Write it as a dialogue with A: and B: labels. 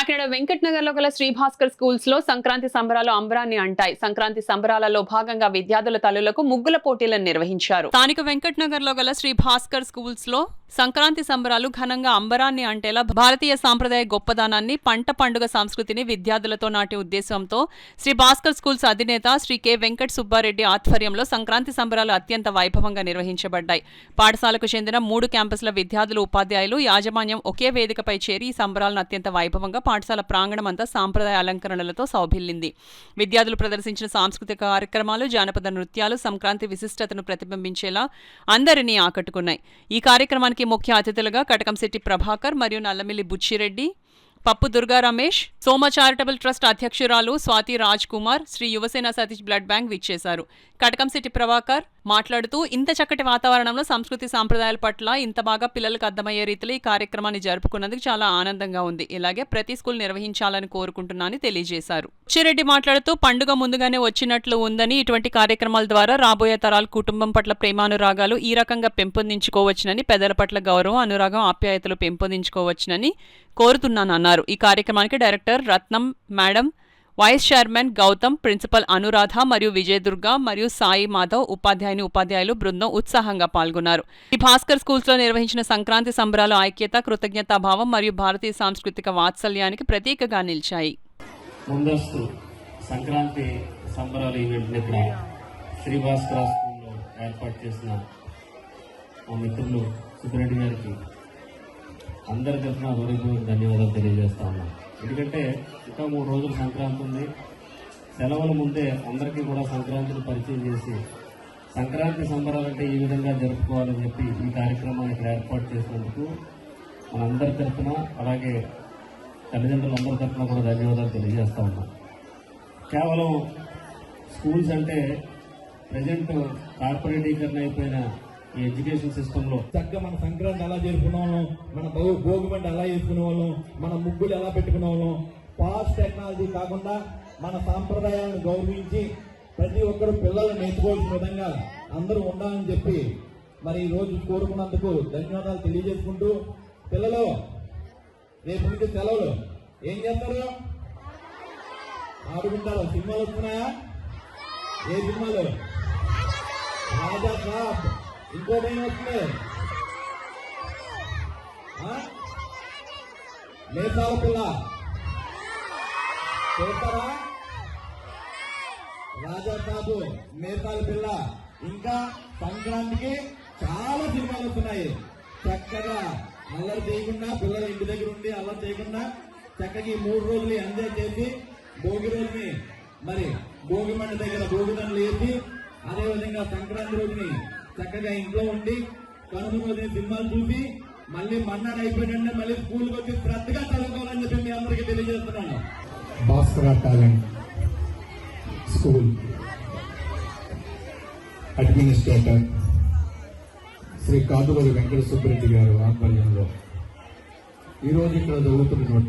A: కాకినాడ వెంకట్ నగర్ లో గల శ్రీ భాస్కర్ స్కూల్స్ లో సంక్రాంతి సంబరాలు అంబరాన్ని అంటాయి. సంక్రాంతి సంబరాలలో భాగంగా విద్యార్థుల తల్లులకు ముగ్గుల పోటీలను నిర్వహించారు. స్థానిక వెంకట్ నగర్ లో గల శ్రీ భాస్కర్ స్కూల్స్ లో సంక్రాంతి సంబరాలు ఘనంగా అంబరాన్ని అంటేలా భారతీయ సాంప్రదాయ గొప్పదనాన్ని, పంట పండుగ సంస్కృతిని విద్యార్థులతో నాటి ఉద్దేశంతో శ్రీ భాస్కర్ స్కూల్స్ అధినేత శ్రీ కె వెంకట్ సుబ్బారెడ్డి ఆధ్వర్యంలో సంక్రాంతి సంబరాలు అత్యంత వైభవంగా నిర్వహించబడ్డాయి. పాఠశాలకు చెందిన 3 క్యాంపస్ల విద్యార్థులు, ఉపాధ్యాయులు, యాజమాన్యం ఒకే వేదికపై చేరి ఈ సంబరాలను అత్యంత వైభవంగా పాఠశాల ప్రాంగణం అంతా సాంప్రదాయ అలంకరణలతో సౌభిల్లింది. విద్యార్థులు ప్రదర్శించిన సాంస్కృతిక కార్యక్రమాలు, జానపద నృత్యాలు సంక్రాంతి విశిష్టతను ప్రతిబింబించేలా అందరినీ ఆకట్టుకున్నాయి. ఈ కార్యక్రమానికి ముఖ్య అతిథులుగా కటకంశెట్టి ప్రభాకర్ మరియు నల్లమిల్లి బుచ్చిరెడ్డి, పప్పు దుర్గా రమేష్, సోమ చారిటబుల్ ట్రస్ట్ అధ్యక్షురాలు స్వాతి రాజ్ కుమార్, శ్రీ యువసేన సతీష్ బ్లడ్ బ్యాంక్ విచ్చేశారు. కటకంశెట్టి ప్రభాకర్ మాట్లాడుతూ, ఇంత చక్కటి వాతావరణంలో సంస్కృతి సాంప్రదాయాల పట్ల ఇంత బాగా పిల్లలకు అర్థమయ్యే రీతిలో ఈ కార్యక్రమాన్ని జరుపుకున్నందుకు చాలా ఆనందంగా ఉంది. ఇలాగే ప్రతి స్కూల్ నిర్వహించాలని కోరుకుంటున్నానని తెలియజేశారు. బుచ్చిరెడ్డి మాట్లాడుతూ, పండుగ ముందుగానే వచ్చినట్లు ఉందని, ఇటువంటి కార్యక్రమాల ద్వారా రాబోయే తరాలు కుటుంబం పట్ల ప్రేమానురాగాలు ఈ రకంగా పెంపొందించుకోవచ్చునని, పెద్దల పట్ల గౌరవం, అనురాగం, ఆప్యాయతలు పెంపొందించుకోవచ్చునని కోరుతున్నానన్నారు. ఈ కార్యక్రమానికి director Ratnam madam, vice chairman Gautam, principal Anuradha మరియు విజయదుర్గ మరియు సాయి మాధవ్, ఉపాధ్యాయులు బృందం ఉత్సాహంగా పాల్గొన్నారు. ఈ భాస్కర్ స్కూల్స్ లో నిర్వహించిన సంక్రాంతి సంబరాలు ఐక్యత, కృతజ్ఞతాభావం మరియు భారతీయ సాంస్కృతిక వాత్సల్యానికి ప్రతీకగా నిలిచాయి.
B: ముందస్తు సంక్రాంతి సంబరాలు ఈవెంట్ ఇక్కడ శ్రీ భాస్కర్ స్కూల్లో ఏర్పాటు చేసిన మా మిత్రులు సుబ్బరెడ్డి గారికి అందరి తరఫున హృదయపూర్వక ధన్యవాదాలు తెలియజేస్తా ఉన్నాం. ఎందుకంటే ఇంకా 3 రోజులు సంక్రాంతి ఉంది. సెలవుల ముందే అందరికీ కూడా సంక్రాంతిని పరిచయం చేసి సంక్రాంతి సంబరాలంటే ఈ విధంగా జరుపుకోవాలని చెప్పి ఈ కార్యక్రమాన్ని ఇక్కడ ఏర్పాటు చేసినందుకు మనందరి తరఫున, అలాగే తల్లిదండ్రులందరి తరఫున కూడా ధన్యవాదాలు తెలియజేస్తా ఉన్నాం. కేవలం స్కూల్స్ అంటే ప్రజెంట్ కార్పొరేటీకరణ అయిపోయిన ఈ ఎడ్యుకేషన్ సిస్టంలో
C: చక్కగా మన సంక్రాంతి ఎలా జరుపుకునే వాళ్ళం, మన భోగిమంట ఎలా చేసుకునే వాళ్ళం, మన ముగ్గులు ఎలా పెట్టుకునే వాళ్ళం, ఫాస్ట్ టెక్నాలజీ కాకుండా మన సాంప్రదాయాలను గౌరవించి ప్రతి ఒక్కరు పిల్లలు నేర్చుకోవాల్సిన విధంగా అందరూ ఉండాలని చెప్పి మరి ఈ రోజు కోరుకున్నందుకు ధన్యవాదాలు తెలియజేసుకుంటూ, పిల్లలు రేపు నుంచి సెలవులు ఏం చేస్తారు? ఆడుకుంటారు. సినిమాలు వస్తున్నాయా? ఏ సినిమాలు? రాజా సాబ్, ఇంకోటి ఏం వస్తుంది? మేసాల పిల్ల చూస్తారా? రాజా సాబు, మేసాల పిల్ల, ఇంకా సంక్రాంతికి చాలా సినిమాలు వస్తున్నాయి. చక్కగా అల్లరి చేయకుండా, పిల్లలు ఇంటి దగ్గర ఉండి అల్లరి చేయకుండా చక్కగా ఈ 3 రోజులు ఎంజాయ్ చేసి భోగి రోజుని మరి భోగి మంట దగ్గర భోగిదండలు వేసి, అదేవిధంగా సంక్రాంతి రోజుని చక్కగా ఇంట్లో ఉండి కనుమ రోజుని సినిమాలు చూసి మళ్ళీ మన్నాడు అయిపోయిందంటే మళ్ళీ స్కూల్కి వచ్చి శ్రద్ధగా చదువుకోవాలని చెప్పి మీ అందరికీ తెలియజేస్తున్నాను.
D: Bhaskar talent school administrator Shri Kaduvari Venkata Subbareddy గారు ఆధ్వర్యంలో ఈరోజు ఇక్కడ జరుగుతున్నటువంటి